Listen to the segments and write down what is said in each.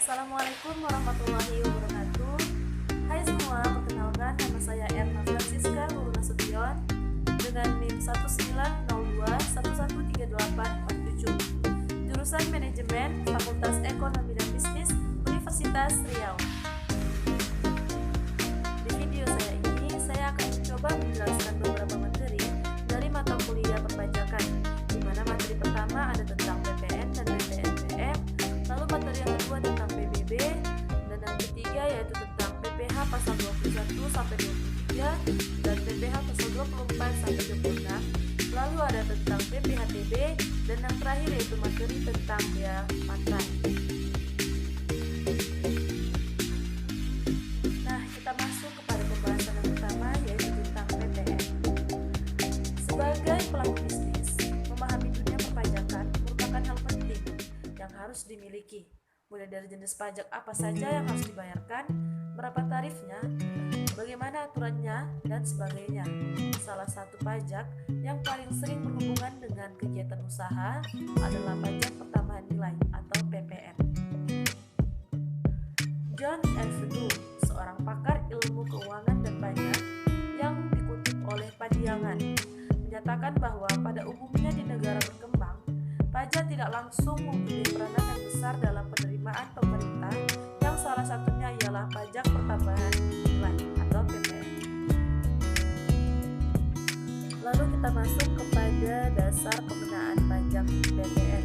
Assalamualaikum warahmatullahi wabarakatuh. Hai semua, perkenalkan nama saya Erna Francisca Lulu Nasution dengan NIM 1902113847, jurusan Manajemen Fakultas Ekonomi dan Bisnis Universitas Riau. Di video saya ini, saya akan mencoba menjelaskan beberapa materi dari mata kuliah perpajakan, di mana materi pertama ada tentang PPN dan PPNBM, lalu materi yang kedua tentang PBB, dan yang ketiga yaitu tentang PPh pasal 21 sampai 23 dan PPh pasal 24 sampai 26. Lalu ada tentang PPhtB dan yang terakhir yaitu materi tentang bea materai. Nah, kita masuk kepada pembahasan yang pertama yaitu tentang PPN. Sebagai pelaku bisnis, memahami dunia perpajakan merupakan hal penting yang harus dimiliki, mulai dari jenis pajak apa saja yang harus dibayarkan, berapa tarifnya, bagaimana aturannya, dan sebagainya. Salah satu pajak yang paling sering berhubungan dengan kegiatan usaha adalah pajak pertambahan nilai atau PPN. John F. Doe, seorang pakar ilmu keuangan dan pajak yang dikutip oleh Padiangan, menyatakan bahwa pada umumnya di negara berkembang, pajak tidak langsung mempunyai peranan yang besar dalam penerimaan pemerintah, yang salah satunya ialah pajak pertambahan nilai atau PPN. Lalu kita masuk kepada dasar pengenaan pajak PPN.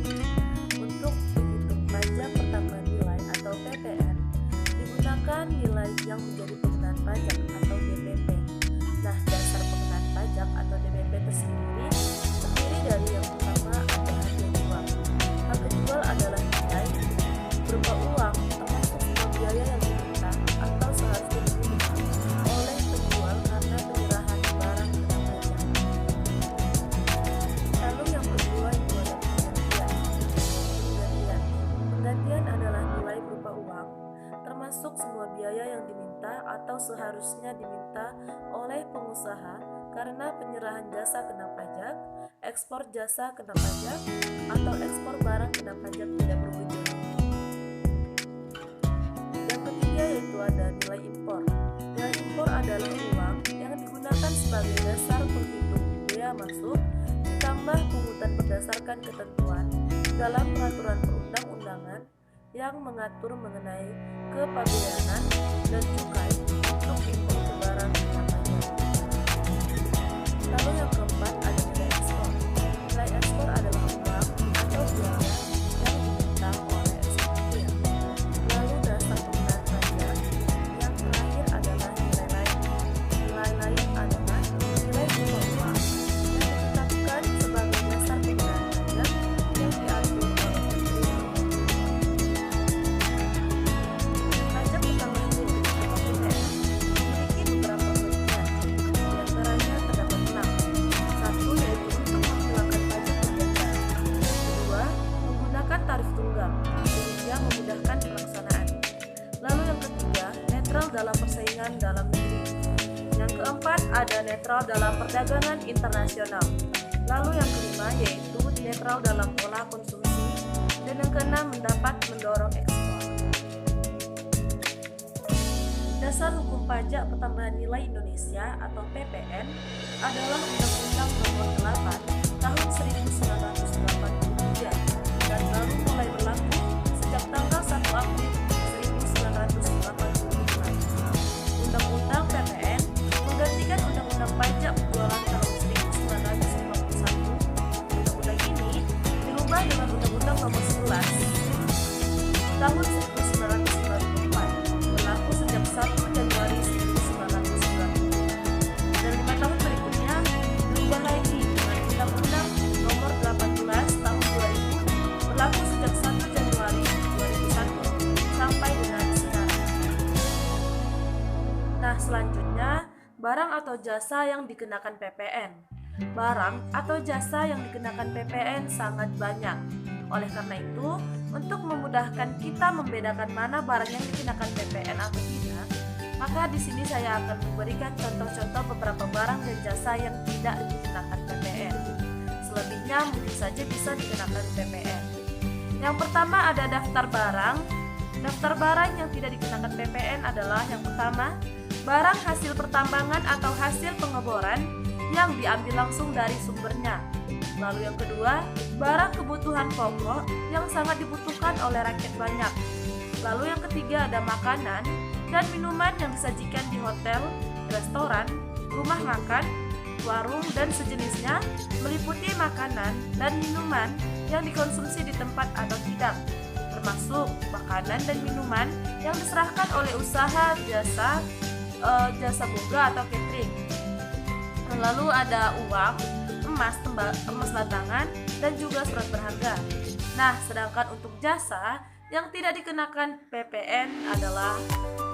Untuk menghitung pajak pertambahan nilai atau PPN, digunakan nilai yang menjadi pengenaan pajak atau DPP. Nah, dasar pengenaan pajak atau DPP tersendiri terdiri dari yang pertama ada harga jual. Harga jual adalah nilai berupa uang termasuk semua biaya yang diminta atau seharusnya diminta oleh penjual karena penyerahan barang kena pajak. Lalu yang kedua itu ada penggantian. Penggantian adalah nilai berupa uang termasuk semua biaya yang diminta atau seharusnya diminta oleh pengusaha karena penyerahan jasa kena pajak, ekspor jasa kena pajak, atau ekspor barang kena pajak tidak berwujud. Yang ketiga yaitu ada nilai impor. Nilai impor adalah uang yang digunakan sebagai dasar penghitung bea masuk ditambah pungutan berdasarkan ketentuan dalam peraturan perundang-undangan yang mengatur mengenai kepabeanan dan cukai untuk impor barang kena pajak. Lalu yang keempat ada nilai ekspor. Nilai ekspor adalah uang atau biaya yang diminta oleh eksportir. Lalu dasar pengenaan pajak. Yang terakhir adalah nilai lain. Nilai lain adalah nilai berupa uang yang ditetapkan sebagai dasar pengenaan pajak yang diatur oleh Menteri. Pajak pertambahan nilai atau PPN memiliki beberapa bagian. Di antaranya terdapat 6. Satu yaitu untuk menghilangkan pajak perdagangan. Kedua, menggunakan tarif tunggal sehingga memudahkan pelaksanaan. Lalu yang ketiga, netral dalam persaingan dalam negeri. Yang keempat ada netral dalam perdagangan internasional. Lalu yang kelima yaitu netral dalam pola konsumsi. Dan yang keenam mendapat mendorong ekspor. Dasar Hukum Pajak Pertambahan Nilai Indonesia atau PPN adalah Undang-Undang Nomor 8 Tahun 1983 dan baru mulai berlaku sejak tanggal 1 April 1985. Undang-Undang PPN menggantikan Undang-Undang Pajak Penjualan tahun 1951. Undang-undang ini dirubah dengan Undang-Undang Nomor 11 Tahun 1994, berlaku sejak 1 Januari 1990. Dan 5 tahun berikutnya dirubah lagi dengan Undang-Undang Nomor 18 Tahun 2000, berlaku sejak 1 Januari 2001 sampai dengan sekarang. Nah, selanjutnya barang atau jasa yang dikenakan PPN. Barang atau jasa yang dikenakan PPN sangat banyak. Oleh karena itu, untuk memudahkan kita membedakan mana barang yang dikenakan PPN atau tidak, maka di sini saya akan memberikan contoh-contoh beberapa barang dan jasa yang tidak dikenakan PPN. Selebihnya mungkin saja bisa dikenakan PPN. Yang pertama ada daftar barang Daftar barang yang tidak dikenakan PPN adalah yang pertama, barang hasil pertambangan atau hasil pengeboran yang diambil langsung dari sumbernya. Lalu yang kedua, barang kebutuhan pokok yang sangat dibutuhkan oleh rakyat banyak. Lalu yang ketiga ada makanan dan minuman yang disajikan di hotel, restoran, rumah makan, warung, dan sejenisnya, meliputi makanan dan minuman yang dikonsumsi di tempat atau tidak, termasuk makanan dan minuman yang diserahkan oleh usaha jasa boga atau catering. Lalu ada uang, emas batangan, dan juga surat berharga. Nah, sedangkan untuk jasa yang tidak dikenakan PPN adalah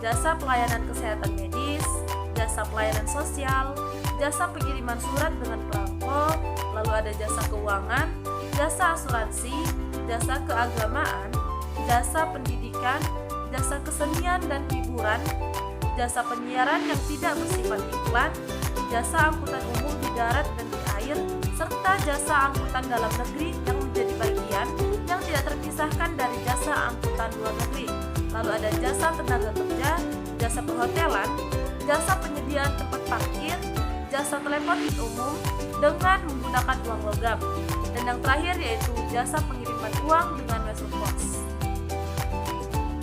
jasa pelayanan kesehatan medis, jasa pelayanan sosial, jasa pengiriman surat dengan perangko, lalu ada jasa keuangan, jasa asuransi, jasa keagamaan, jasa pendidikan, jasa kesenian dan hiburan, jasa penyiaran yang tidak bersifat iklan, jasa angkutan umum di darat dan di air, serta jasa angkutan dalam negeri yang menjadi bagian yang tidak terpisahkan dari jasa angkutan luar negeri. Lalu ada jasa tenaga kerja, jasa perhotelan, jasa penyediaan tempat parkir, jasa telepon umum dengan menggunakan uang logam, dan yang terakhir yaitu jasa pengiriman uang dengan Western Box.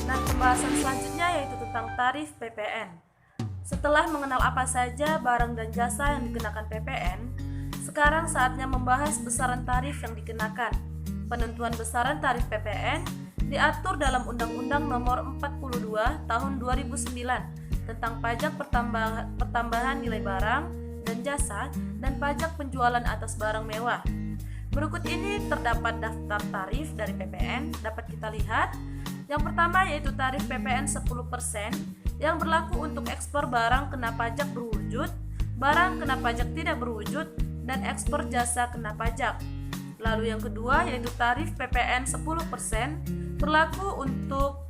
Nah, pembahasan selanjutnya yaitu tentang tarif PPN. Setelah mengenal apa saja barang dan jasa yang dikenakan PPN, sekarang saatnya membahas besaran tarif yang dikenakan. Penentuan besaran tarif PPN diatur dalam Undang-Undang Nomor 42 Tahun 2009 tentang pajak pertambahan nilai barang dan jasa dan pajak penjualan atas barang mewah. Berikut ini terdapat daftar tarif dari PPN, dapat kita lihat. Yang pertama yaitu tarif PPN 10% yang berlaku untuk ekspor barang kena pajak berwujud, barang kena pajak tidak berwujud, dan ekspor jasa kena pajak. Lalu yang kedua yaitu tarif PPN 10% berlaku untuk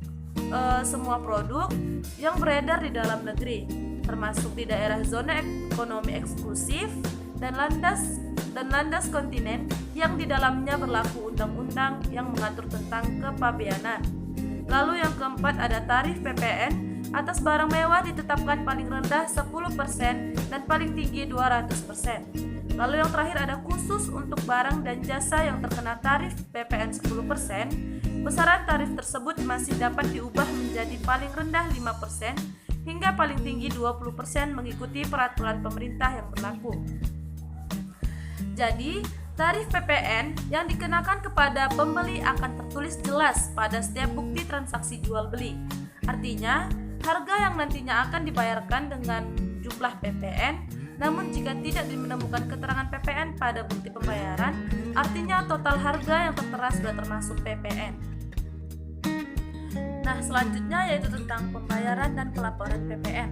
semua produk yang beredar di dalam negeri, termasuk di daerah zona ekonomi eksklusif dan landas kontinen yang di dalamnya berlaku undang-undang yang mengatur tentang kepabeanan. Lalu yang keempat ada tarif PPN atas barang mewah ditetapkan paling rendah 10% dan paling tinggi 200%. Lalu yang terakhir ada khusus untuk barang dan jasa yang terkena tarif PPN 10%, besaran tarif tersebut masih dapat diubah menjadi paling rendah 5% hingga paling tinggi 20% mengikuti peraturan pemerintah yang berlaku. Jadi, tarif PPN yang dikenakan kepada pembeli akan tertulis jelas pada setiap bukti transaksi jual beli. Artinya, harga yang nantinya akan dibayarkan dengan jumlah PPN. Namun jika tidak menemukan keterangan PPN pada bukti pembayaran, artinya total harga yang tertera sudah termasuk PPN. Nah, selanjutnya yaitu tentang pembayaran dan pelaporan PPN.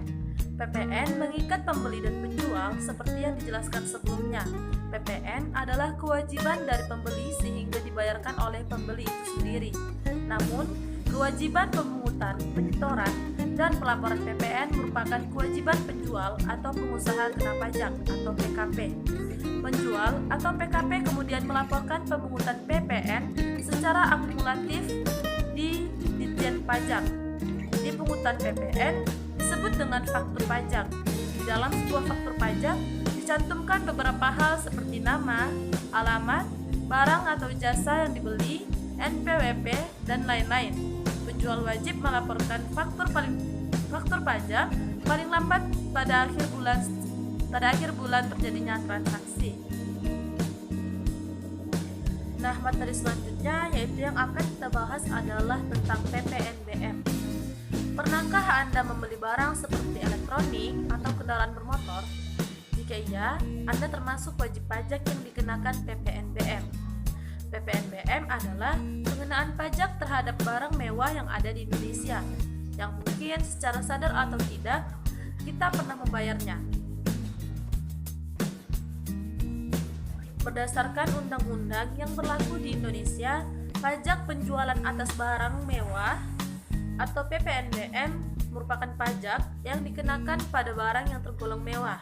PPN mengikat pembeli dan penjual seperti yang dijelaskan sebelumnya. PPN adalah kewajiban dari pembeli sehingga dibayarkan oleh pembeli itu sendiri. Namun, kewajiban pemungutan, penyetoran, dan pelaporan PPN merupakan kewajiban penjual atau pengusaha kena pajak atau PKP. Penjual atau PKP kemudian melaporkan pemungutan PPN secara akumulatif di Ditjen Pajak. Di pungutan PPN disebut dengan faktur pajak. Di dalam sebuah faktur pajak dicantumkan beberapa hal seperti nama, alamat, barang atau jasa yang dibeli, NPWP, dan lain-lain. Penjual wajib melaporkan faktur pajak paling lambat pada akhir bulan terjadinya transaksi. Nah, materi selanjutnya yaitu yang akan kita bahas adalah tentang PPNBM. Pernahkah Anda membeli barang seperti elektronik atau kendaraan bermotor? Jika iya, Anda termasuk wajib pajak yang dikenakan PPNBM. PPNBM adalah pengenaan pajak terhadap barang mewah yang ada di Indonesia, yang mungkin secara sadar atau tidak kita pernah membayarnya. Berdasarkan undang-undang yang berlaku di Indonesia, pajak penjualan atas barang mewah atau PPNBM merupakan pajak yang dikenakan pada barang yang tergolong mewah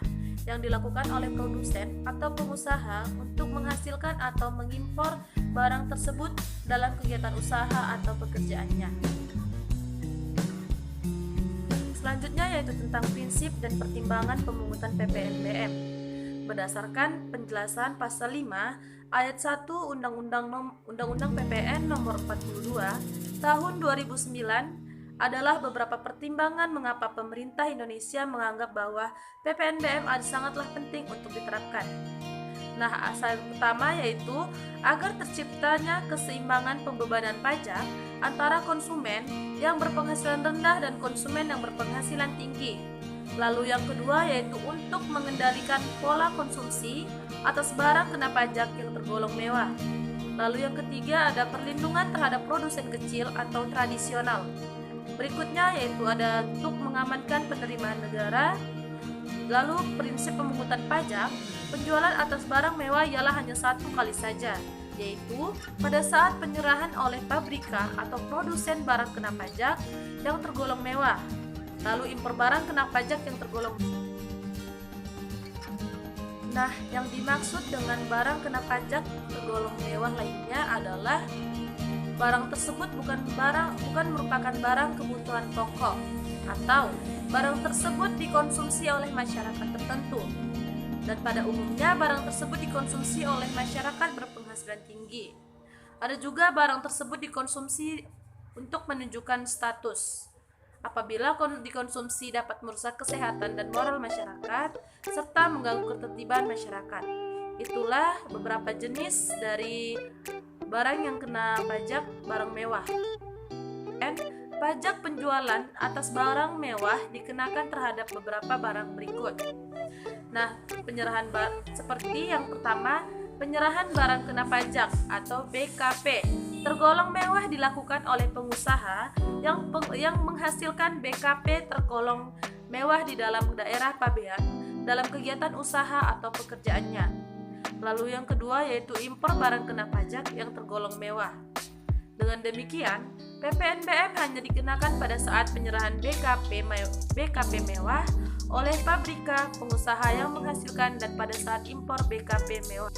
yang dilakukan oleh produsen atau pengusaha untuk menghasilkan atau mengimpor barang tersebut dalam kegiatan usaha atau pekerjaannya. Selanjutnya yaitu tentang prinsip dan pertimbangan pemungutan PPNBM. Berdasarkan penjelasan pasal 5 ayat 1 Undang-Undang PPN nomor 42 tahun 2009 adalah beberapa pertimbangan mengapa pemerintah Indonesia menganggap bahwa PPNBM sangatlah penting untuk diterapkan. Nah, asal pertama yaitu agar terciptanya keseimbangan pembebanan pajak antara konsumen yang berpenghasilan rendah dan konsumen yang berpenghasilan tinggi. Lalu yang kedua yaitu untuk mengendalikan pola konsumsi atas barang kena pajak yang tergolong mewah. Lalu yang ketiga ada perlindungan terhadap produsen kecil atau tradisional. Berikutnya yaitu ada untuk mengamankan penerimaan negara. Lalu prinsip pemungutan pajak, penjualan atas barang mewah ialah hanya satu kali saja, yaitu pada saat penyerahan oleh pabrika atau produsen barang kena pajak yang tergolong mewah. Lalu impor barang kena pajak yang tergolong. Nah, yang dimaksud dengan barang kena pajak tergolong mewah lainnya adalah barang tersebut bukan merupakan barang kebutuhan pokok atau barang tersebut dikonsumsi oleh masyarakat tertentu. Dan pada umumnya barang tersebut dikonsumsi oleh masyarakat berpenghasilan tinggi. Ada juga barang tersebut dikonsumsi untuk menunjukkan status. Apabila dikonsumsi dapat merusak kesehatan dan moral masyarakat serta mengganggu ketertiban masyarakat. Itulah beberapa jenis dari barang yang kena pajak barang mewah. Dan pajak penjualan atas barang mewah dikenakan terhadap beberapa barang berikut. Nah, penyerahan seperti yang pertama, penyerahan barang kena pajak atau BKP tergolong mewah dilakukan oleh pengusaha yang menghasilkan BKP tergolong mewah di dalam daerah pabean dalam kegiatan usaha atau pekerjaannya. Lalu yang kedua yaitu impor barang kena pajak yang tergolong mewah. Dengan demikian, PPNBM hanya dikenakan pada saat penyerahan BKP mewah oleh pabrika, pengusaha yang menghasilkan dan pada saat impor BKP mewah.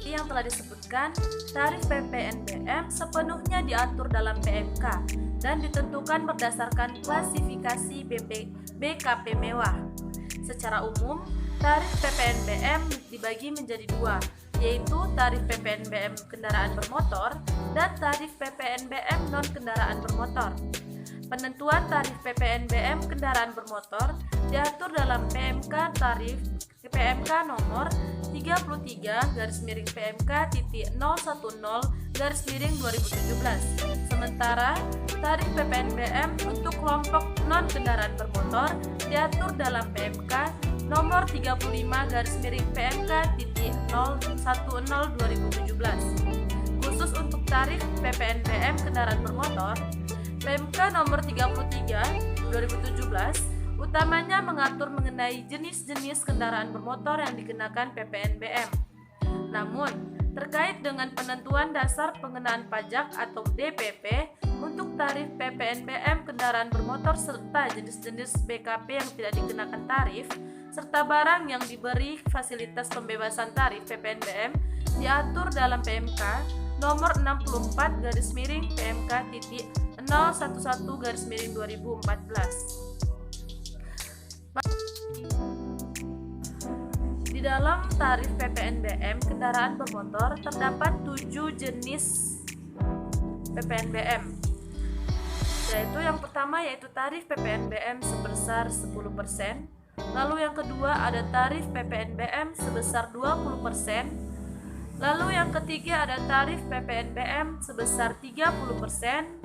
Yang telah disebutkan, tarif PPNBM sepenuhnya diatur dalam PMK dan ditentukan berdasarkan klasifikasi BKP mewah. Secara umum, tarif PPNBM dibagi menjadi dua, yaitu tarif PPNBM kendaraan bermotor dan tarif PPNBM non-kendaraan bermotor. Penentuan tarif PPNBM kendaraan bermotor diatur dalam PMK nomor 33/PMK.010/2017. Sementara tarif PPNBM untuk kelompok non-kendaraan bermotor diatur dalam PMK nomor 35/PMK.010/2017. Khusus untuk tarif PPNBM kendaraan bermotor, PMK nomor 33/2017 utamanya mengatur mengenai jenis-jenis kendaraan bermotor yang dikenakan PPNBM. Namun, terkait dengan penentuan dasar pengenaan pajak atau DPP untuk tarif PPNBM kendaraan bermotor serta jenis-jenis BKP yang tidak dikenakan tarif, serta barang yang diberi fasilitas pembebasan tarif PPNBM diatur dalam PMK nomor 64/PMK.011/2014. Di dalam tarif PPNBM kendaraan bermotor terdapat 7 jenis PPNBM, yaitu yang pertama yaitu tarif PPNBM sebesar 10%, lalu yang kedua ada tarif PPNBM sebesar 20%, lalu yang ketiga ada tarif PPNBM sebesar 30%,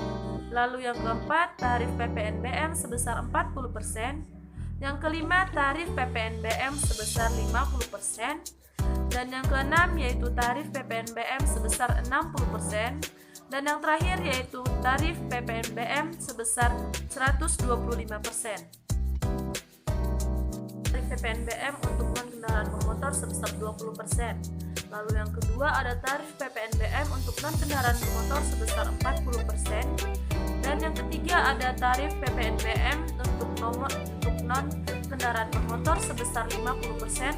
lalu yang keempat tarif PPNBM sebesar 40%, yang kelima tarif PPNBM sebesar 50%, dan yang keenam yaitu tarif PPNBM sebesar 60%, dan yang terakhir yaitu tarif PPNBM sebesar 125%. Tarif PPNBM untuk non-kendaraan bermotor sebesar 20%. Lalu yang kedua ada tarif PPNBM untuk non-kendaraan bermotor sebesar 40%, dan yang ketiga ada tarif PPNBM untuk non-kendaraan bermotor sebesar 50%,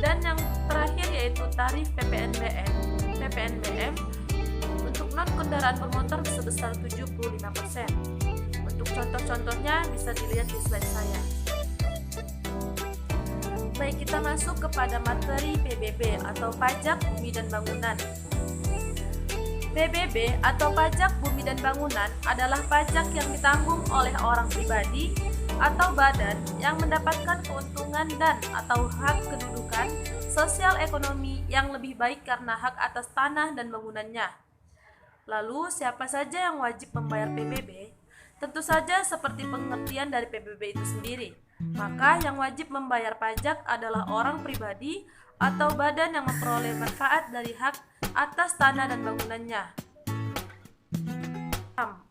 dan yang terakhir yaitu tarif PPNBM untuk non-kendaraan bermotor sebesar 75%. Untuk Contoh-contohnya bisa dilihat di slide saya. Baik, kita masuk kepada materi PBB atau pajak bumi dan bangunan. PBB atau pajak bumi dan bangunan adalah pajak yang ditanggung oleh orang pribadi atau badan yang mendapatkan keuntungan dan atau hak kedudukan sosial ekonomi yang lebih baik karena hak atas tanah dan bangunannya. Lalu, siapa saja yang wajib membayar PBB? Tentu saja seperti pengertian dari PBB itu sendiri. Maka yang wajib membayar pajak adalah orang pribadi atau badan yang memperoleh manfaat dari hak atas tanah dan bangunannya.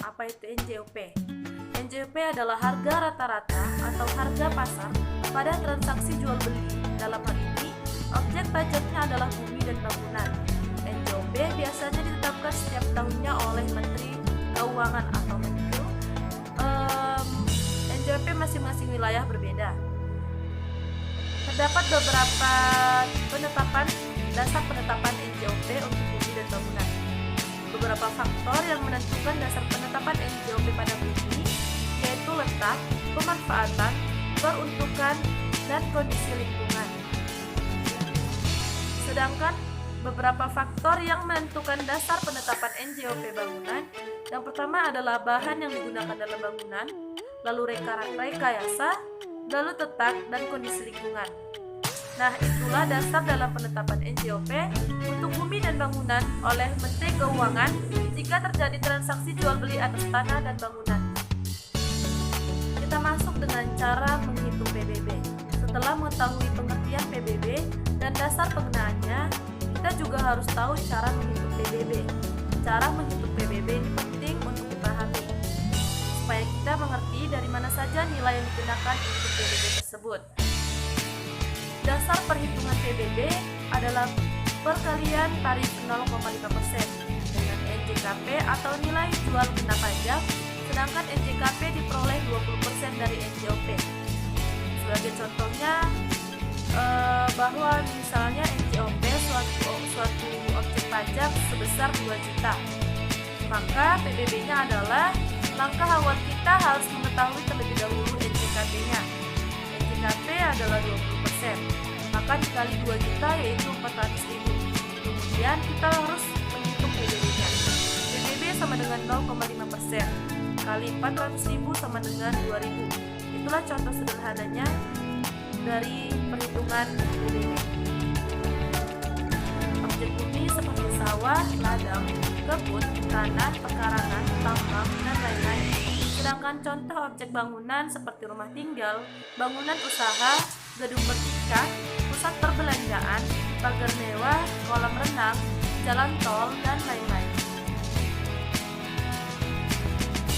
Apa itu NJOP? NJOP adalah harga rata-rata atau harga pasar pada transaksi jual beli. Dalam hal ini, objek pajaknya adalah bumi dan bangunan. NJOP biasanya ditetapkan setiap tahunnya oleh Menteri Keuangan atau Menko. NJOP masing-masing wilayah berbeda. Terdapat beberapa dasar penetapan NJOP untuk bumi dan bangunan. Beberapa faktor yang menentukan dasar penetapan NJOP pada bumi yaitu letak, pemanfaatan, peruntukan, dan kondisi lingkungan. Sedangkan beberapa faktor yang menentukan dasar penetapan NJOP bangunan, yang pertama adalah bahan yang digunakan dalam bangunan, lalu rekayasa, lalu letak, dan kondisi lingkungan. Nah, itulah dasar dalam penetapan NJOP untuk bumi dan bangunan oleh Menteri Keuangan jika terjadi transaksi jual beli atas tanah dan bangunan. Kita masuk dengan cara menghitung PBB. Setelah mengetahui pengertian PBB dan dasar penggunaannya, kita juga harus tahu cara menghitung PBB. Cara menghitung PBB ini penting untuk dipahami, supaya kita mengerti dari mana saja nilai yang digunakan untuk PBB tersebut. Dasar perhitungan PBB adalah perkalian tarif 0,5% dengan NJKP atau nilai jual kena pajak, sedangkan NJKP diperoleh 20% dari NJOP. Sebagai contohnya, bahwa misalnya NJOP suatu objek pajak sebesar 2 juta, maka PBB-nya adalah langkah awal kita harus mengetahui terlebih dahulu NJKP-nya. NJKP adalah 20%, maka dikali 2 juta yaitu 400.000. Kemudian kita harus menghitung PBB-nya. PBB sama dengan 0,5%, kali 400.000 sama dengan 2.000. Itulah contoh sederhananya dari perhitungan PBB. Objek bumi seperti sawah, ladang, kebun, tanah, pekarangan, tambang, dan lain-lain. Sedangkan contoh objek bangunan seperti rumah tinggal, bangunan usaha, gedung bertingkat, pusat perbelanjaan, pagar mewah, kolam renang, jalan tol, dan lain-lain.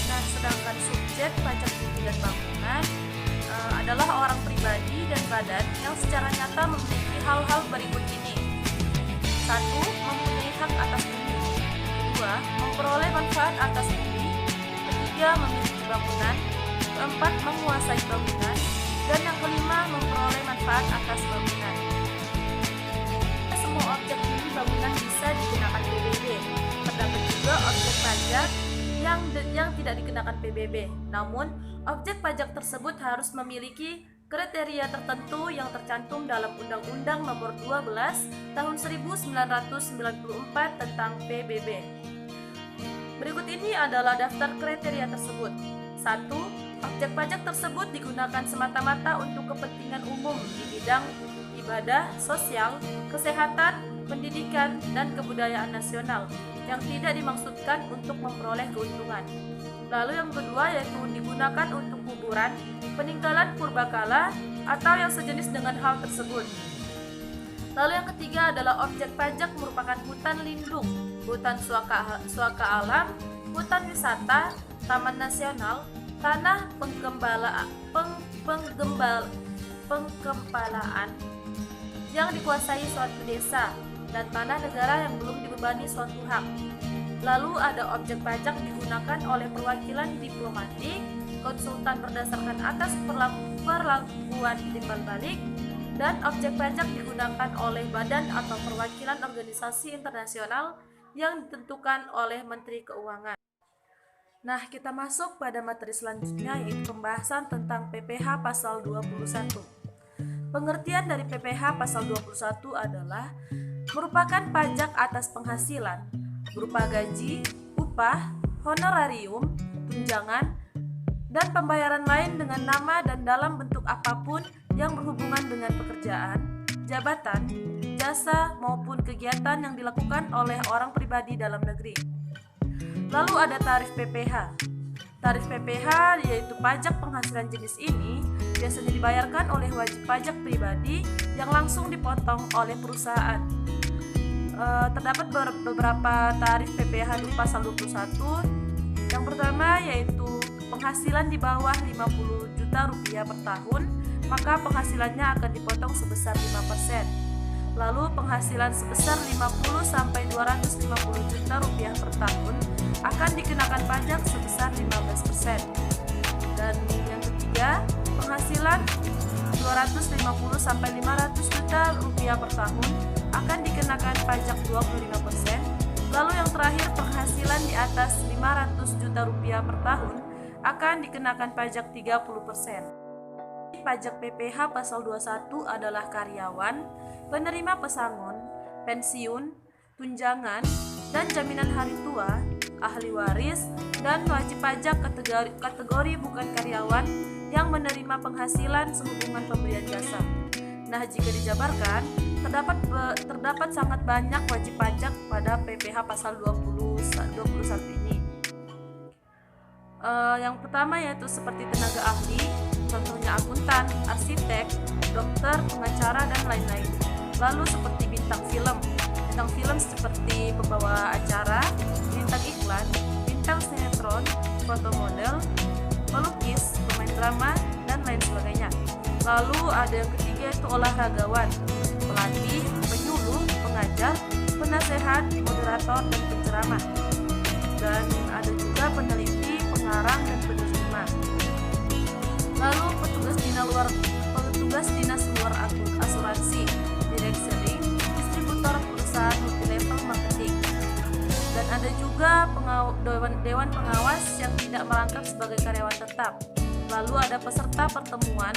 Nah, sedangkan subjek pajak bumi dan bangunan adalah orang pribadi dan badan yang secara nyata memiliki hal-hal berikut ini. 1. Mempunyai hak atas bumi. 2. Memperoleh manfaat atas bumi. 3. Memiliki bangunan. 4. Menguasai bangunan. Dan yang kelima, memperoleh manfaat atas bangunan. Semua objek bumi bangunan bisa dikenakan PBB. Terdapat juga objek pajak yang tidak dikenakan PBB. Namun, objek pajak tersebut harus memiliki kriteria tertentu yang tercantum dalam Undang-Undang Nomor 12 Tahun 1994 tentang PBB. Berikut ini adalah daftar kriteria tersebut. 1. Objek pajak tersebut digunakan semata-mata untuk kepentingan umum di bidang ibadah, sosial, kesehatan, pendidikan, dan kebudayaan nasional yang tidak dimaksudkan untuk memperoleh keuntungan. Lalu yang kedua yaitu digunakan untuk kuburan, peninggalan purbakala, atau yang sejenis dengan hal tersebut. Lalu yang ketiga adalah objek pajak merupakan hutan lindung, hutan suaka alam, hutan wisata, taman nasional, tanah penggembalaan yang dikuasai suatu desa, dan tanah negara yang belum dibebani suatu hak. Lalu ada objek pajak digunakan oleh perwakilan diplomatik, konsultan berdasarkan atas perlakuan timbal balik, dan objek pajak digunakan oleh badan atau perwakilan organisasi internasional yang ditentukan oleh Menteri Keuangan. Nah, kita masuk pada materi selanjutnya, yaitu pembahasan tentang PPh pasal 21. Pengertian dari PPh pasal 21 adalah merupakan pajak atas penghasilan berupa gaji, upah, honorarium, tunjangan, dan pembayaran lain dengan nama dan dalam bentuk apapun yang berhubungan dengan pekerjaan, jabatan, jasa, maupun kegiatan yang dilakukan oleh orang pribadi dalam negeri. Lalu ada tarif PPh. Tarif PPh yaitu pajak penghasilan jenis ini biasanya dibayarkan oleh wajib pajak pribadi yang langsung dipotong oleh perusahaan. Terdapat beberapa tarif PPh di pasal 21. Yang pertama yaitu penghasilan di bawah 50 juta rupiah per tahun, maka penghasilannya akan dipotong sebesar 5%. Lalu penghasilan sebesar 50 sampai 250 juta rupiah per tahun akan dikenakan pajak sebesar 15%. Dan yang ketiga, penghasilan 250 sampai 500 juta rupiah per tahun akan dikenakan pajak 25%. Lalu yang terakhir, penghasilan di atas 500 juta rupiah per tahun akan dikenakan pajak 30%. Pajak PPh pasal 21 adalah karyawan, penerima pesangon, pensiun, tunjangan, dan jaminan hari tua, ahli waris, dan wajib pajak kategori bukan karyawan yang menerima penghasilan sehubungan pemberian jasa. Nah, jika dijabarkan, terdapat sangat banyak wajib pajak pada PPh pasal 21 ini. Yang pertama yaitu seperti tenaga ahli, contohnya akuntan, arsitek, dokter, pengacara, dan lain-lain. Lalu seperti bintang film seperti pembawa acara, bintang iklan, bintang sinetron, foto model, pelukis, pemain drama, dan lain sebagainya. Lalu ada yang ketiga yaitu olahragawan, pelatih, penyuluh, pengajar, penasehat, moderator, dan penceramah. Dan ada juga peneliti, pengarang, dan penerjemah. Lalu petugas dinas luar asuransi, direksi, distributor perusahaan multilevel marketing. Dan ada juga dewan pengawas yang tidak merangkap sebagai karyawan tetap. Lalu ada peserta pertemuan,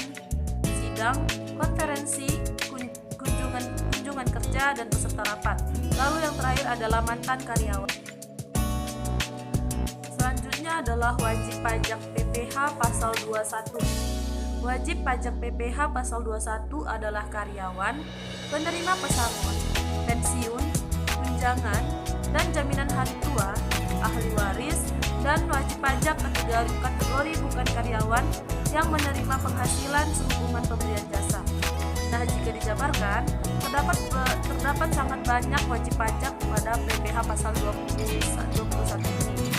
sidang, konferensi, kunjungan kerja, dan peserta rapat. Lalu yang terakhir adalah mantan karyawan. Selanjutnya adalah wajib pajak PPh pasal 21. Wajib pajak PPh pasal 21 adalah karyawan, penerima pesangon, pensiun, tunjangan, dan jaminan hari tua, ahli waris, dan wajib pajak kategori bukan karyawan yang menerima penghasilan sehubungan pemberian jasa. Nah, jika dijabarkan, terdapat sangat banyak wajib pajak pada PPh pasal 21 ini.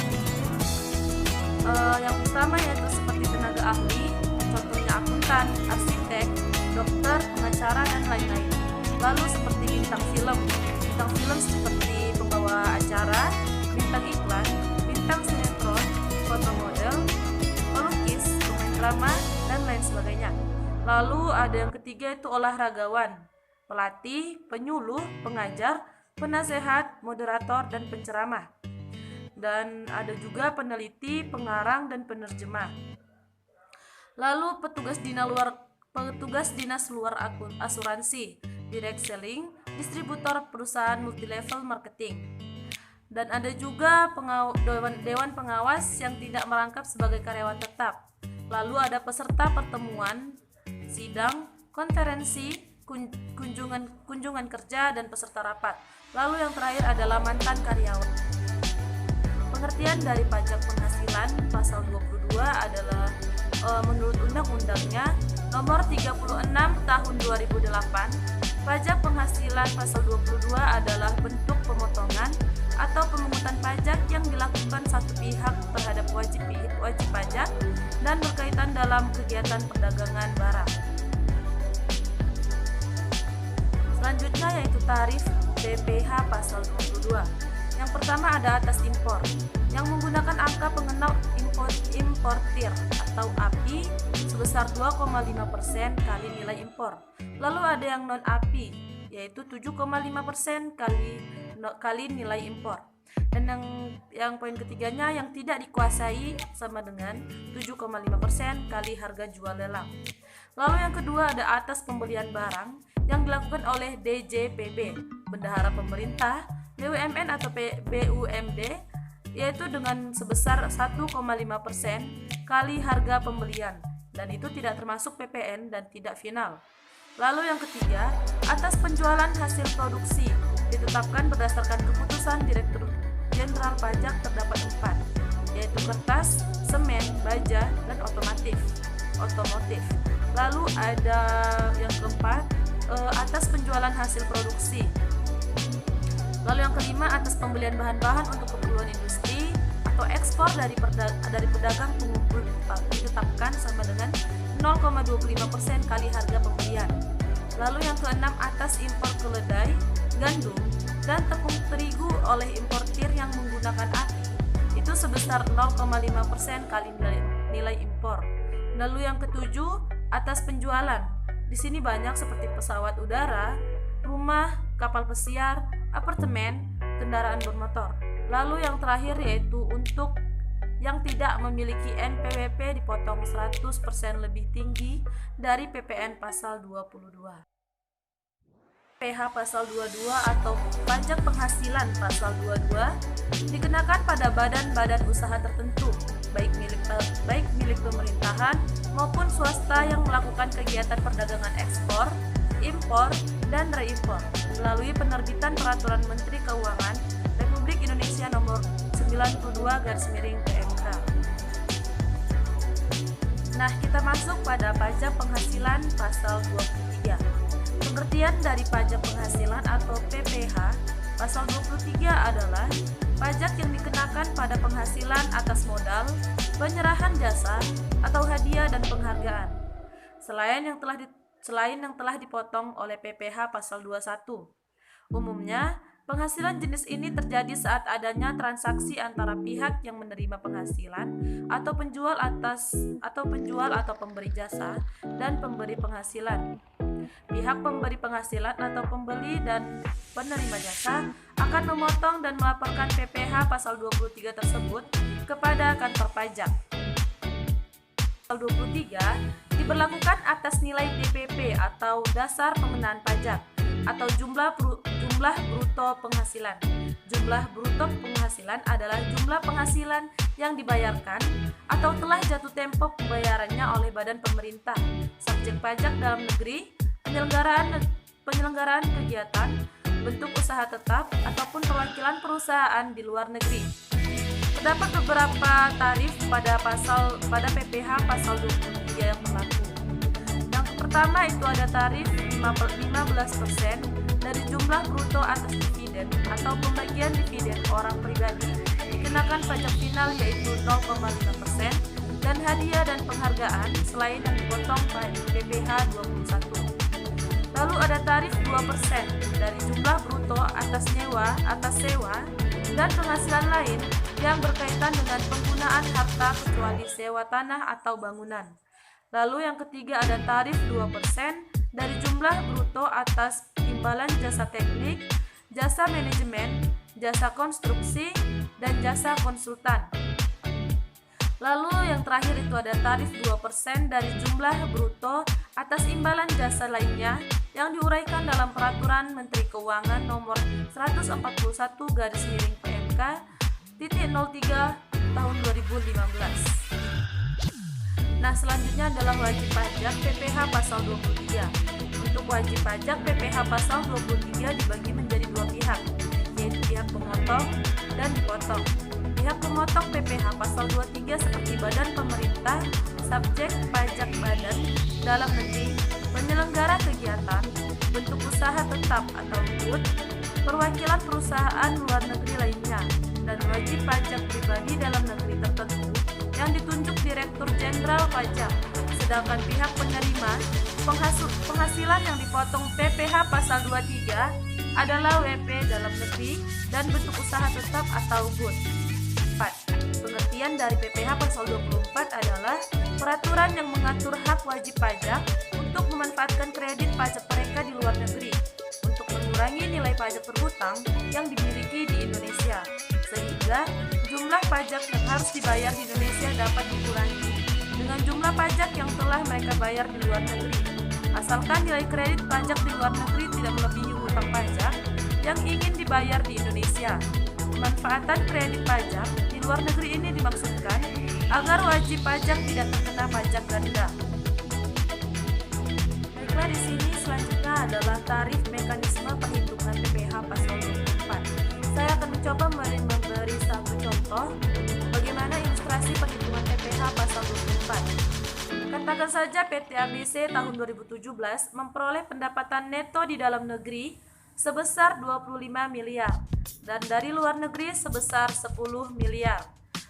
Yang pertama yaitu seperti tenaga ahli, contohnya akuntan, arsitek, dokter, pengacara, dan lain-lain. Lalu seperti bintang film seperti pembawa acara, bintang iklan, bintang sinetron, foto model, pelukis, pemain drama, dan lain sebagainya. Lalu ada yang ketiga itu olahragawan, pelatih, penyuluh, pengajar, penasehat, moderator, dan penceramah. Dan ada juga peneliti, pengarang, dan penerjemah. Lalu petugas dinas luar asuransi, direct selling, distributor perusahaan multilevel marketing. Dan ada juga dewan pengawas yang tidak merangkap sebagai karyawan tetap. Lalu ada peserta pertemuan, sidang, konferensi, kunjungan kerja, dan peserta rapat. Lalu yang terakhir adalah mantan karyawan. Pengertian dari pajak penghasilan pasal 22 adalah menurut undang-undangnya nomor 36 tahun 2008, pajak penghasilan pasal 22 adalah bentuk pemotongan atau pemungutan pajak yang dilakukan satu pihak terhadap wajib pajak dan berkaitan dalam kegiatan perdagangan barang. Selanjutnya yaitu tarif PPh pasal 22. Yang pertama ada atas impor, yang menggunakan angka pengenal importir atau API sebesar 2,5% kali nilai impor. Lalu ada yang non API, yaitu 7,5% kali nilai impor. Dan yang poin ketiganya yang tidak dikuasai sama dengan 7,5% kali harga jual lelang. Lalu yang kedua ada atas pembelian barang yang dilakukan oleh DJPB, bendahara pemerintah, BUMN atau BUMD, yaitu dengan sebesar 1,5% kali harga pembelian, dan itu tidak termasuk PPN dan tidak final. Lalu yang ketiga, atas penjualan hasil produksi ditetapkan berdasarkan keputusan Direktur Jenderal Pajak terdapat 4, yaitu kertas, semen, baja, dan otomotif. Lalu ada yang keempat, atas penjualan hasil produksi. Lalu yang kelima, atas pembelian bahan-bahan untuk keperluan industri atau ekspor dari pedagang pengumpul ditetapkan sama dengan 0,25% kali harga pembelian. Lalu yang keenam, atas impor keledai, gandum, dan tepung terigu oleh importir yang menggunakan API itu sebesar 0,5% kali nilai impor. Lalu yang ketujuh, atas penjualan. Di sini banyak seperti pesawat udara, rumah, kapal pesiar, apartemen, kendaraan bermotor. Lalu yang terakhir yaitu untuk yang tidak memiliki NPWP dipotong 100% lebih tinggi dari PPN pasal 22. PH pasal 22 atau pajak penghasilan pasal 22 dikenakan pada badan-badan usaha tertentu, baik milik pemerintahan maupun swasta yang melakukan kegiatan perdagangan ekspor, impor, dan reimpor melalui penerbitan Peraturan Menteri Keuangan Republik Indonesia Nomor 92/PMK. Nah, kita masuk pada pajak penghasilan pasal 23. Pengertian dari pajak penghasilan atau PPH pasal 23 adalah pajak yang dikenakan pada penghasilan atas modal, penyerahan jasa, atau hadiah dan penghargaan, selain yang telah dipotong oleh PPH pasal 21. Umumnya, penghasilan jenis ini terjadi saat adanya transaksi antara pihak yang menerima penghasilan atau penjual atau pemberi jasa dan pemberi penghasilan. Pihak pemberi penghasilan atau pembeli dan penerima jasa akan memotong dan melaporkan PPH pasal 23 tersebut kepada kantor pajak. Pasal 23 diberlakukan atas nilai DPP atau dasar pengenaan pajak atau jumlah bruto penghasilan. Jumlah bruto penghasilan adalah jumlah penghasilan yang dibayarkan atau telah jatuh tempo pembayarannya oleh badan pemerintah, subjek pajak dalam negeri, penyelenggaraan kegiatan, bentuk usaha tetap, ataupun perwakilan perusahaan di luar negeri. Terdapat beberapa tarif pada PPH pasal 23 yang berlaku. Yang pertama itu ada tarif 15% dari jumlah bruto atas dividen atau pembagian dividen orang pribadi dikenakan pajak final yaitu 0,5% dan hadiah dan penghargaan selain yang dipotong PPH 21. Lalu ada tarif 2% dari jumlah bruto atas sewa dan penghasilan lain yang berkaitan dengan penggunaan harta kecuali sewa tanah atau bangunan. Lalu yang ketiga ada tarif 2% dari jumlah bruto atas imbalan jasa teknik, jasa manajemen, jasa konstruksi, dan jasa konsultan. Lalu yang terakhir itu ada tarif 2% dari jumlah bruto atas imbalan jasa lainnya yang diuraikan dalam Peraturan Menteri Keuangan Nomor 141/PMK ×03 tahun 2015. Nah, selanjutnya adalah wajib pajak PPH pasal 23. Untuk wajib pajak PPH pasal 23 dibagi menjadi dua pihak, yaitu pihak pemotong dan dipotong. Pihak pemotong PPH pasal 23 seperti badan pemerintah, subjek pajak badan dalam negeri, penyelenggara kegiatan, bentuk usaha tetap atau BUT, perwakilan perusahaan luar negeri lainnya, dan wajib pajak pribadi dalam negeri tertentu yang ditunjuk Direktur Jenderal Pajak. Sedangkan pihak penerima penghasilan yang dipotong PPH pasal 23 adalah WP dalam negeri dan bentuk usaha tetap atau BUT. 4. Pengertian dari PPH pasal 24 adalah peraturan yang mengatur hak wajib pajak untuk memanfaatkan kredit pajak mereka di luar negeri untuk mengurangi nilai pajak berhutang yang dimiliki di Indonesia. sehingga jumlah pajak yang harus dibayar di Indonesia dapat dikurangi dengan jumlah pajak yang telah mereka bayar di luar negeri. Asalkan nilai kredit pajak di luar negeri tidak melebihi hutang pajak yang ingin dibayar di Indonesia. Pemanfaatan kredit pajak di luar negeri ini dimaksudkan agar wajib pajak tidak terkena pajak ganda. Baiklah, di sini selanjutnya adalah tarif mekanisme perhitungan PPh pasal 24. Saya akan mencoba memberi satu contoh bagaimana ilustrasi perhitungan PPh pasal 24. Katakan saja PT ABC tahun 2017 memperoleh pendapatan neto di dalam negeri sebesar 25 miliar dan dari luar negeri sebesar 10 miliar.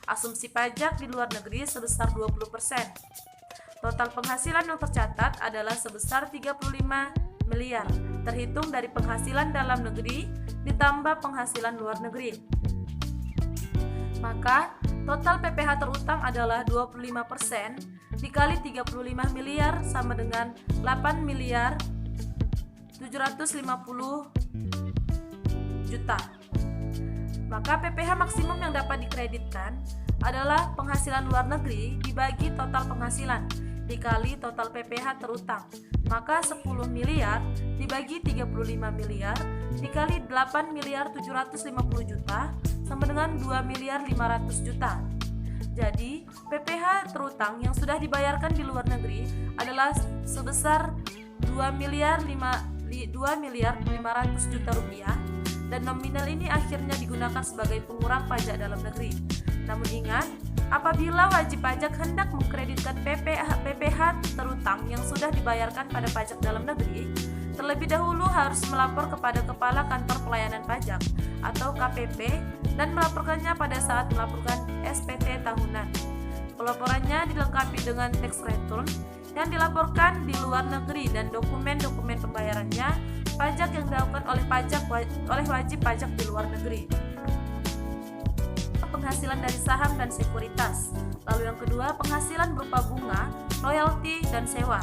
Asumsi pajak di luar negeri sebesar 20%. Total penghasilan yang tercatat adalah sebesar 35 miliar, terhitung dari penghasilan dalam negeri ditambah penghasilan luar negeri. Maka total PPh terutang adalah 25% dikali 35 miliar sama dengan 8 miliar 750 juta. Maka PPh maksimum yang dapat dikreditkan adalah penghasilan luar negeri dibagi total penghasilan dikali total PPh terutang. Maka 10 miliar dibagi 35 miliar dikali 8 miliar 750 juta sama dengan 2 miliar 500 juta. Jadi PPh terutang yang sudah dibayarkan di luar negeri adalah sebesar 2 miliar 500 juta rupiah, dan nominal ini akhirnya digunakan sebagai pengurang pajak dalam negeri. Namun ingat, apabila wajib pajak hendak mengkreditkan PPh terutang yang sudah dibayarkan pada pajak dalam negeri, terlebih dahulu harus melapor kepada Kepala Kantor Pelayanan Pajak atau KPP dan melaporkannya pada saat melaporkan SPT tahunan. Pelaporannya dilengkapi dengan tax return yang dilaporkan di luar negeri dan dokumen-dokumen pembayarannya pajak yang dilakukan oleh wajib pajak di luar negeri. Penghasilan dari saham dan sekuritas. Lalu yang kedua, penghasilan berupa bunga, royalti, dan sewa.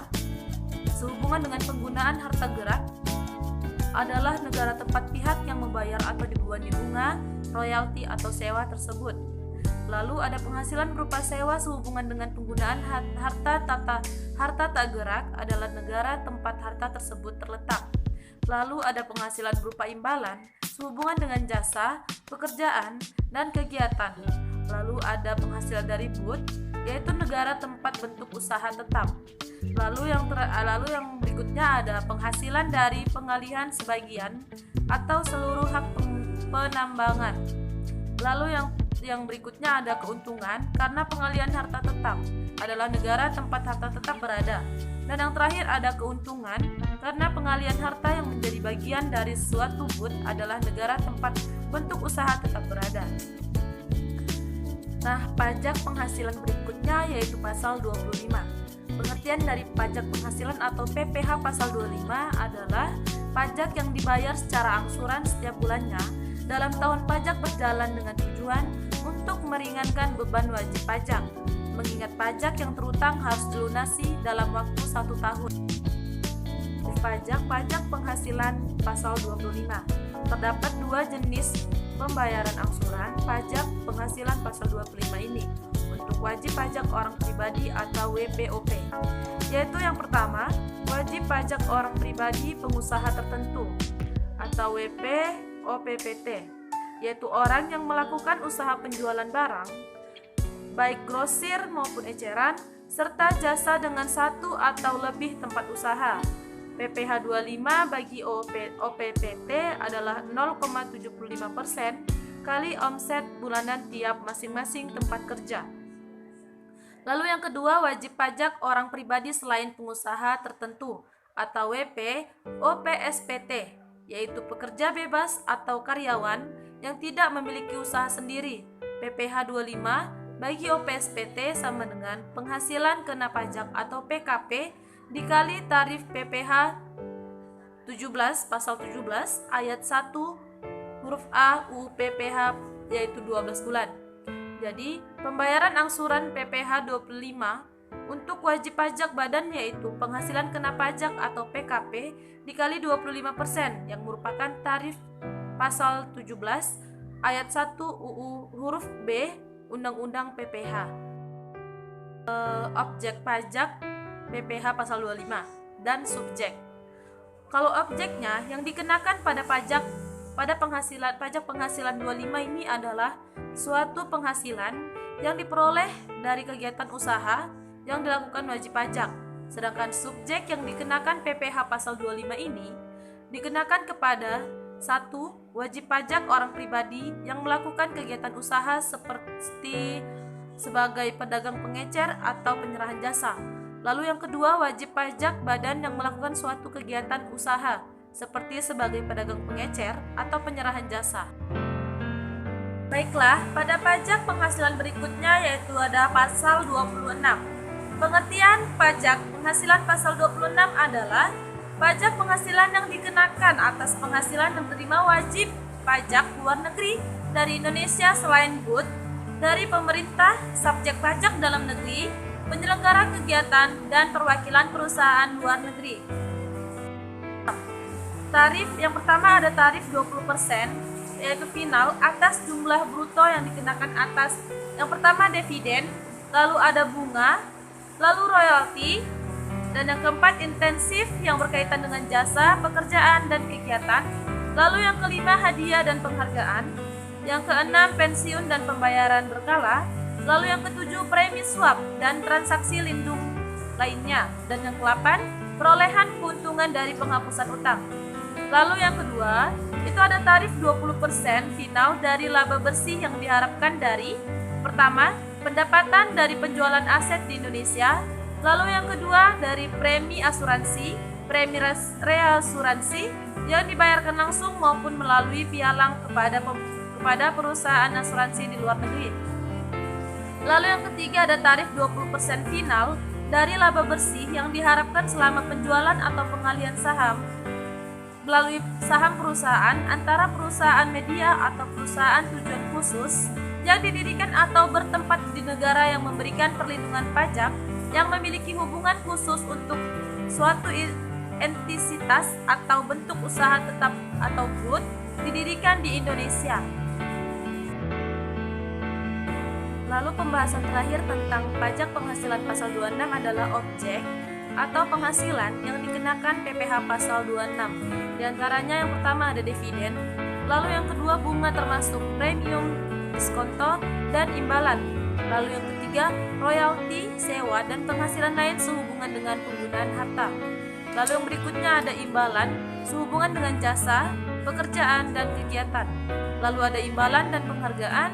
Sehubungan dengan penggunaan harta gerak adalah negara tempat pihak yang membayar atau dibebani bunga, royalti, atau sewa tersebut. Lalu ada penghasilan berupa sewa sehubungan dengan penggunaan harta tak gerak adalah negara tempat harta tersebut terletak. Lalu ada penghasilan berupa imbalan sehubungan dengan jasa, pekerjaan, dan kegiatan. Lalu ada penghasilan dari BUT, yaitu negara tempat bentuk usaha tetap. Lalu yang berikutnya ada penghasilan dari pengalihan sebagian atau seluruh hak penambangan. Lalu yang berikutnya ada keuntungan karena pengalihan harta tetap adalah negara tempat harta tetap berada. Dan yang terakhir ada keuntungan karena pengalihan harta yang menjadi bagian dari suatu BUT adalah negara tempat bentuk usaha tetap berada. Nah, pajak penghasilan berikutnya yaitu pasal 25. Pengertian dari pajak penghasilan atau PPh pasal 25 adalah pajak yang dibayar secara angsuran setiap bulannya dalam tahun pajak berjalan dengan tujuan untuk meringankan beban wajib pajak. Mengingat pajak yang terutang harus dilunasi dalam waktu 1 tahun. Pajak penghasilan pasal 25. Terdapat 2 jenis pembayaran angsuran pajak penghasilan pasal 25 ini untuk wajib pajak orang pribadi atau WPOP, yaitu yang pertama, wajib pajak orang pribadi pengusaha tertentu atau WPOPPT, yaitu orang yang melakukan usaha penjualan barang baik grosir maupun eceran, serta jasa dengan 1 atau lebih tempat usaha. PPh 25 bagi OPPT adalah 0,75% kali omset bulanan tiap masing-masing tempat kerja. Lalu yang kedua, wajib pajak orang pribadi selain pengusaha tertentu atau WPOPSPT, yaitu pekerja bebas atau karyawan yang tidak memiliki usaha sendiri. PPh 25 bagi OPSPT sama dengan penghasilan kena pajak atau PKP dikali tarif PPh 17 pasal 17 ayat 1 huruf A UU PPh yaitu 12 bulan. Jadi, pembayaran angsuran PPh 25 untuk wajib pajak badan yaitu penghasilan kena pajak atau PKP dikali 25% yang merupakan tarif pasal 17 ayat 1 UU huruf B Undang-Undang PPH. Objek pajak PPH pasal 25 dan subjek. Kalau objeknya yang dikenakan pada pajak penghasilan 25 ini adalah suatu penghasilan yang diperoleh dari kegiatan usaha yang dilakukan wajib pajak. Sedangkan subjek yang dikenakan PPH pasal 25 ini dikenakan kepada 1. Wajib pajak orang pribadi yang melakukan kegiatan usaha seperti sebagai pedagang pengecer atau penyerahan jasa. Lalu yang kedua, wajib pajak badan yang melakukan suatu kegiatan usaha seperti sebagai pedagang pengecer atau penyerahan jasa. Baiklah, pada pajak penghasilan berikutnya yaitu ada pasal 26. Pengertian pajak penghasilan pasal 26 adalah pajak penghasilan yang dikenakan atas penghasilan dan penerima wajib pajak luar negeri dari Indonesia selain BUT, dari pemerintah, subjek pajak dalam negeri, penyelenggara kegiatan, dan perwakilan perusahaan luar negeri. Tarif yang pertama ada tarif 20%, yaitu final atas jumlah bruto yang dikenakan atas yang pertama dividen, lalu ada bunga, lalu royalti, dan yang keempat intensif yang berkaitan dengan jasa, pekerjaan, dan kegiatan. Lalu yang kelima hadiah dan penghargaan. Yang keenam pensiun dan pembayaran berkala. Lalu yang ketujuh premi swap dan transaksi lindung lainnya. Dan yang ke-8 perolehan keuntungan dari penghapusan utang. Lalu yang kedua itu ada tarif 20% final dari laba bersih yang diharapkan dari pertama pendapatan dari penjualan aset di Indonesia. Lalu yang kedua dari premi asuransi, premi reasuransi yang dibayarkan langsung maupun melalui pialang kepada perusahaan asuransi di luar negeri. Lalu yang ketiga ada tarif 20% final dari laba bersih yang diharapkan selama penjualan atau pengalihan saham melalui saham perusahaan antara perusahaan media atau perusahaan tujuan khusus yang didirikan atau bertempat di negara yang memberikan perlindungan pajak yang memiliki hubungan khusus untuk suatu entitas atau bentuk usaha tetap atau BUT didirikan di Indonesia. Lalu pembahasan terakhir tentang pajak penghasilan pasal 26 adalah objek atau penghasilan yang dikenakan PPH pasal 26. Di antaranya yang pertama ada dividen, lalu yang kedua bunga termasuk premium, diskonto, dan imbalan. Lalu yang ketiga, royalti, sewa, dan penghasilan lain sehubungan dengan penggunaan harta. Lalu yang berikutnya ada imbalan, sehubungan dengan jasa, pekerjaan, dan kegiatan. Lalu ada imbalan dan penghargaan,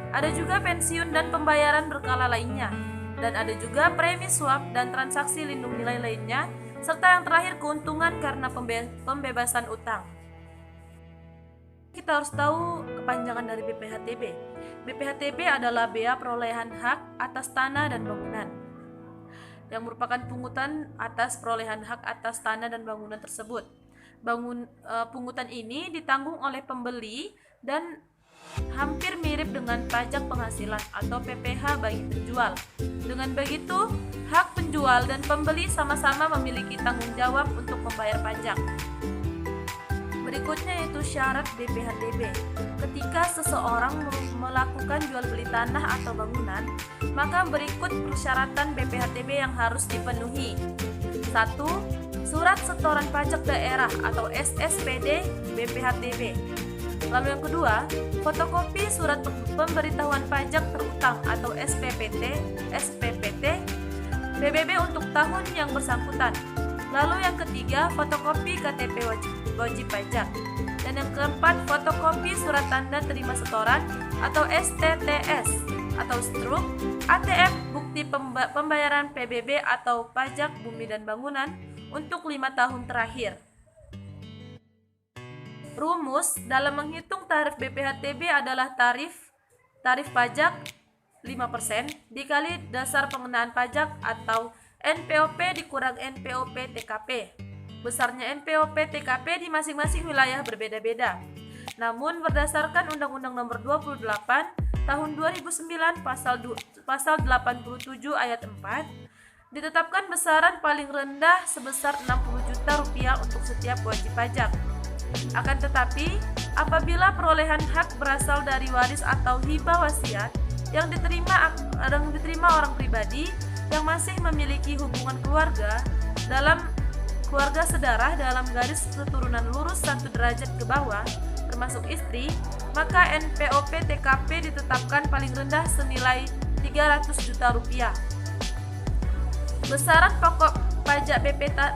ada juga pensiun dan pembayaran berkala lainnya. Dan ada juga premi swap dan transaksi lindung nilai lainnya, serta yang terakhir keuntungan karena pembebasan utang. Kita harus tahu kepanjangan dari BPHTB. BPHTB adalah bea perolehan hak atas tanah dan bangunan, yang merupakan pungutan atas perolehan hak atas tanah dan bangunan tersebut. Pungutan ini ditanggung oleh pembeli dan hampir mirip dengan pajak penghasilan atau PPH bagi penjual. Dengan begitu, hak penjual dan pembeli sama-sama memiliki tanggung jawab untuk membayar pajak. Berikutnya yaitu syarat BPHTB. Ketika seseorang melakukan jual beli tanah atau bangunan, maka berikut persyaratan BPHTB yang harus dipenuhi. 1. Surat setoran pajak daerah atau SSPD BPHTB. Lalu yang kedua, fotokopi surat pemberitahuan pajak terutang atau SPPT PBB untuk tahun yang bersangkutan. Lalu yang ketiga, fotokopi KTP wajib pajak. Dan yang keempat, fotokopi surat tanda terima setoran atau STTS atau struk, ATM bukti pembayaran PBB atau pajak bumi dan bangunan untuk 5 tahun terakhir. Rumus dalam menghitung tarif BPHTB adalah tarif pajak 5% dikali dasar pengenaan pajak atau NPOP dikurang NPOP TKP. Besarnya NPOP TKP di masing-masing wilayah berbeda-beda. Namun berdasarkan Undang-Undang Nomor 28 Tahun 2009 Pasal 87 Ayat 4 ditetapkan besaran paling rendah sebesar Rp60 juta untuk setiap wajib pajak. Akan tetapi, apabila perolehan hak berasal dari waris atau hibah wasiat yang diterima orang pribadi yang masih memiliki hubungan keluarga dalam keluarga sedarah dalam garis keturunan lurus 1 derajat ke bawah, termasuk istri, maka NPOP TKP ditetapkan paling rendah senilai 300 juta rupiah. Besaran pokok pajak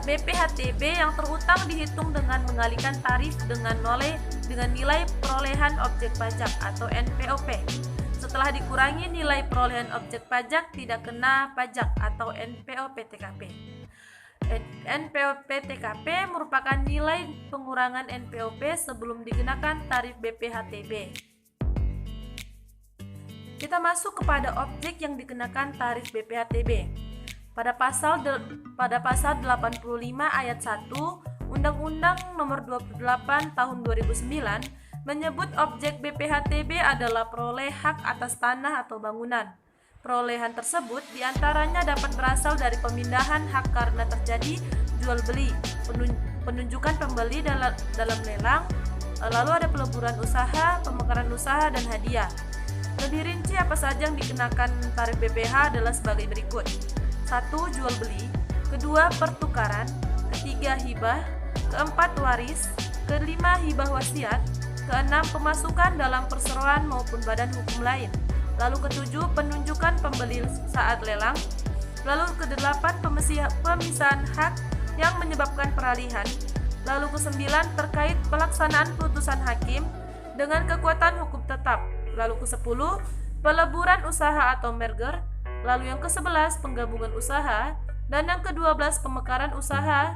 BPHTB yang terutang dihitung dengan mengalihkan tarif dengan nilai perolehan objek pajak atau NPOP. Setelah dikurangi nilai perolehan objek pajak tidak kena pajak atau NPOP TKP. NPOP TKP merupakan nilai pengurangan NPOP sebelum dikenakan tarif BPHTB. Kita masuk kepada objek yang dikenakan tarif BPHTB. Pada pasal 85 ayat 1 Undang-Undang Nomor 28 Tahun 2009 menyebut objek BPHTB adalah peroleh hak atas tanah atau bangunan. Perolehan tersebut diantaranya dapat berasal dari pemindahan hak karena terjadi jual beli, penunjukan pembeli dalam lelang, lalu ada peleburan usaha, pemekaran usaha, dan hadiah. Lebih rinci apa saja yang dikenakan tarif BPH adalah sebagai berikut. 1. Jual beli. 2. Pertukaran. 3. Hibah. 4. Waris. 5. Hibah wasiat. 6. Pemasukan dalam perseroan maupun badan hukum lain. Lalu 7. Penunjukan pembeli saat lelang. Lalu 8. Pemisahan hak yang menyebabkan peralihan. Lalu 9. Terkait pelaksanaan putusan hakim dengan kekuatan hukum tetap. Lalu 10. Peleburan usaha atau merger. Lalu yang ke-11 penggabungan usaha, dan yang ke-12 pemekaran usaha.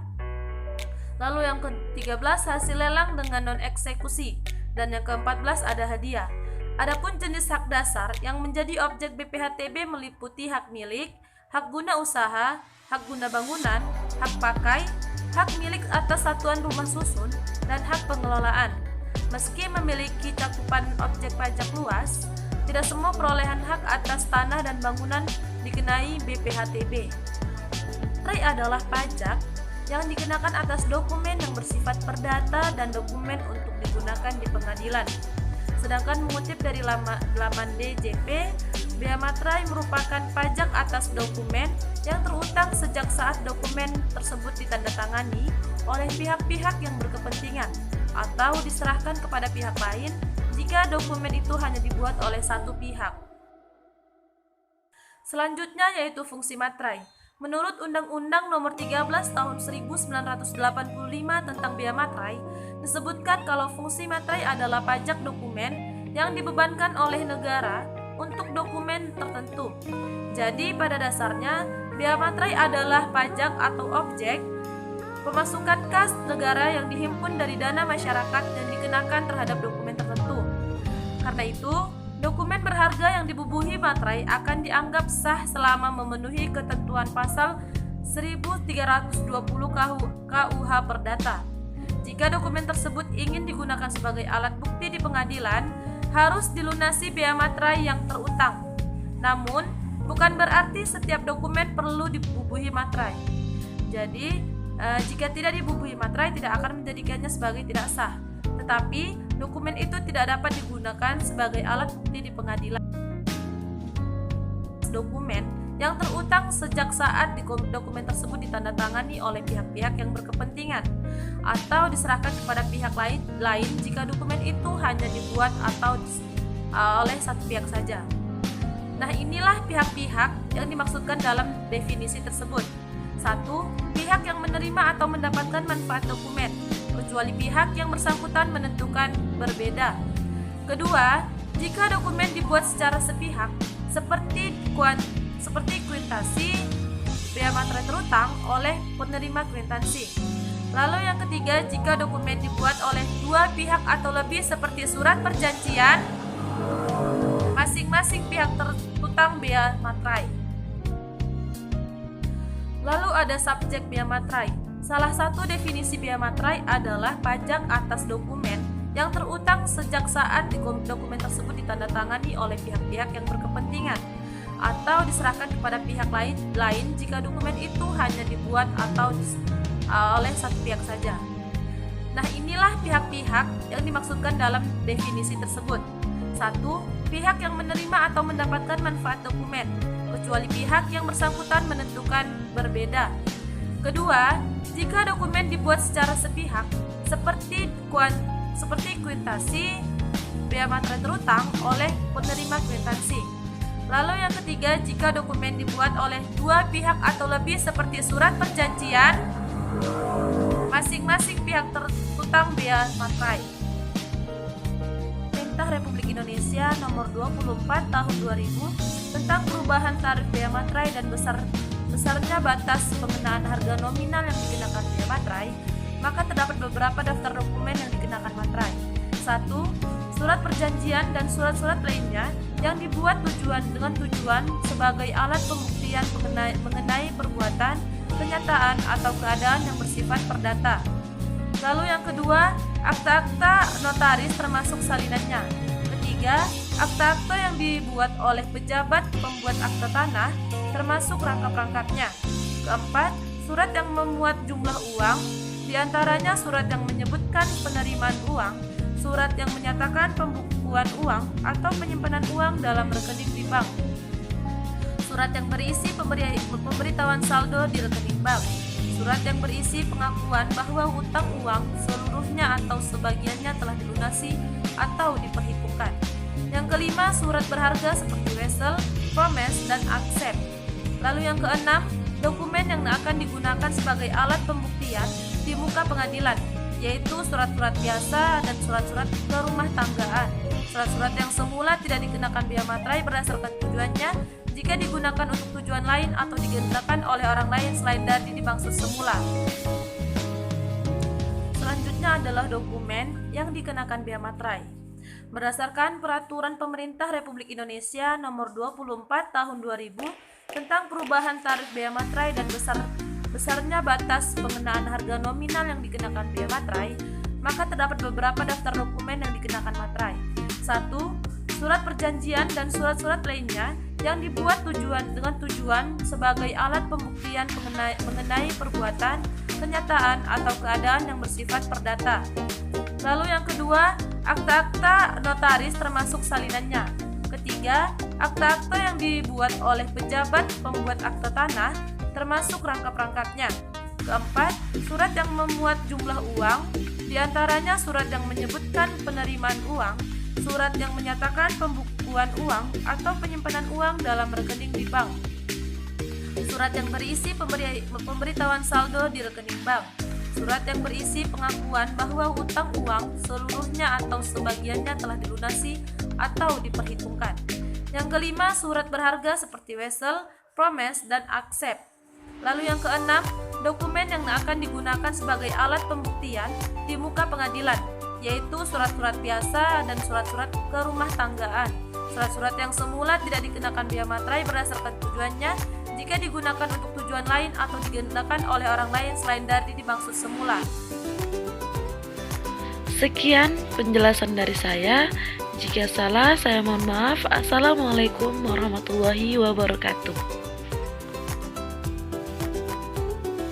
Lalu yang ke-13 hasil lelang dengan non-eksekusi, dan yang ke-14 ada hadiah. Adapun jenis hak dasar yang menjadi objek BPHTB meliputi hak milik, hak guna usaha, hak guna bangunan, hak pakai, hak milik atas satuan rumah susun, dan hak pengelolaan. Meski memiliki cakupan objek pajak luas, tidak semua perolehan hak atas tanah dan bangunan dikenai BPHTB. Matrai adalah pajak yang dikenakan atas dokumen yang bersifat perdata dan dokumen untuk digunakan di pengadilan. Sedangkan mengutip dari laman DJP, bea matrai merupakan pajak atas dokumen yang terutang sejak saat dokumen tersebut ditandatangani oleh pihak-pihak yang berkepentingan atau diserahkan kepada pihak lain jika dokumen itu hanya dibuat oleh satu pihak. Selanjutnya yaitu fungsi matrai. Menurut Undang-Undang Nomor 13 Tahun 1985 tentang bea matrai, disebutkan kalau fungsi matrai adalah pajak dokumen yang dibebankan oleh negara untuk dokumen tertentu. Jadi pada dasarnya bea matrai adalah pajak atau objek pemasukan kas negara yang dihimpun dari dana masyarakat dan dikenakan terhadap dokumen tertentu. Karena itu, dokumen berharga yang dibubuhi matrai akan dianggap sah selama memenuhi ketentuan pasal 1320 KUH Perdata. Jika dokumen tersebut ingin digunakan sebagai alat bukti di pengadilan, harus dilunasi bea matrai yang terutang. Namun, bukan berarti setiap dokumen perlu dibubuhi matrai. Jadi, jika tidak dibubuhi matrai tidak akan menjadikannya sebagai tidak sah. Tetapi, dokumen itu tidak dapat digunakan sebagai alat bukti di pengadilan. Dokumen yang terutang sejak saat dokumen tersebut ditandatangani oleh pihak-pihak yang berkepentingan atau diserahkan kepada pihak lain jika dokumen itu hanya dibuat atau oleh satu pihak saja. Nah, inilah pihak-pihak yang dimaksudkan dalam definisi tersebut. 1. Pihak yang menerima atau mendapatkan manfaat dokumen, kecuali pihak yang bersangkutan menentukan berbeda. Kedua, jika dokumen dibuat secara sepihak, seperti kuitasi bea matrai terutang oleh penerima kuitansi. Lalu yang ketiga, jika dokumen dibuat oleh dua pihak atau lebih seperti surat perjanjian masing-masing pihak terutang bea matrai. Lalu ada subjek bea matrai. Salah satu definisi bea matrai adalah pajak atas dokumen yang terutang sejak saat dokumen tersebut ditandatangani oleh pihak-pihak yang berkepentingan atau diserahkan kepada pihak lain jika dokumen itu hanya dibuat atau oleh satu pihak saja. Nah, inilah pihak-pihak yang dimaksudkan dalam definisi tersebut. 1. Pihak yang menerima atau mendapatkan manfaat dokumen, kecuali pihak yang bersangkutan menentukan berbeda. Kedua, jika dokumen dibuat secara sepihak, seperti kwitansi bea materai terutang oleh penerima kwitansi. Lalu yang ketiga, jika dokumen dibuat oleh dua pihak atau lebih seperti surat perjanjian masing-masing pihak terutang bea materai. Perintah Republik Indonesia Nomor 24 Tahun 2000 tentang perubahan tarif bea materai dan besarnya batas pengenaan harga nominal yang dikenakan bea materai, maka terdapat beberapa daftar dokumen yang dikenakan materai. 1. Surat perjanjian dan surat-surat lainnya yang dibuat dengan tujuan sebagai alat pembuktian mengenai perbuatan, kenyataan, atau keadaan yang bersifat perdata. Lalu yang kedua, akta-akta notaris termasuk salinannya. Ketiga, akta-akta yang dibuat oleh pejabat pembuat akta tanah termasuk rangkap-rangkapnya. Keempat, surat yang memuat jumlah uang, diantaranya surat yang menyebutkan penerimaan uang, surat yang menyatakan pembukuan uang atau penyimpanan uang dalam rekening di bank, surat yang berisi pemberitahuan saldo di rekening bank, surat yang berisi pengakuan bahwa hutang uang seluruhnya atau sebagiannya telah dilunasi atau diperhitungkan. Yang kelima, surat berharga seperti wesel, promes, dan accept. Lalu yang keenam, dokumen yang akan digunakan sebagai alat pembuktian di muka pengadilan, yaitu surat-surat biasa dan surat-surat kerumah tanggaan. Surat-surat yang semula tidak dikenakan bea materai berdasarkan tujuannya jika digunakan untuk tujuan lain atau digunakan oleh orang lain selain dari dimaksud semula. Selanjutnya adalah dokumen yang dikenakan bea materai. Berdasarkan Peraturan Pemerintah Republik Indonesia Nomor 24 Tahun 2000 tentang perubahan tarif bea materai dan besarnya batas pengenaan harga nominal yang dikenakan bea materai, maka terdapat beberapa daftar dokumen yang dikenakan materai. 1. Surat perjanjian dan surat-surat lainnya yang dibuat dengan tujuan sebagai alat pembuktian mengenai perbuatan, kenyataan, atau keadaan yang bersifat perdata. Lalu yang kedua, akta-akta notaris termasuk salinannya. Ketiga, akta-akta yang dibuat oleh pejabat pembuat akta tanah termasuk rangkap-rangkapnya. Keempat, surat yang memuat jumlah uang, diantaranya surat yang menyebutkan penerimaan uang, surat yang menyatakan pembukuan uang atau penyimpanan uang dalam rekening di bank, surat yang berisi pemberitahuan saldo di rekening bank, surat yang berisi pengakuan bahwa hutang uang seluruhnya atau sebagiannya telah dilunasi atau diperhitungkan. Yang kelima, surat berharga seperti wesel, promes, dan accept. Lalu yang keenam, dokumen yang akan digunakan sebagai alat pembuktian di muka pengadilan, yaitu surat-surat biasa dan surat-surat kerumah tanggaan. Surat-surat yang semula tidak dikenakan bea materai berdasarkan tujuannya jika digunakan untuk tujuan lain atau digunakan oleh orang lain selain dari dimaksud semula. Sekian penjelasan dari saya. Jika salah, saya mohon maaf. Assalamualaikum warahmatullahi wabarakatuh.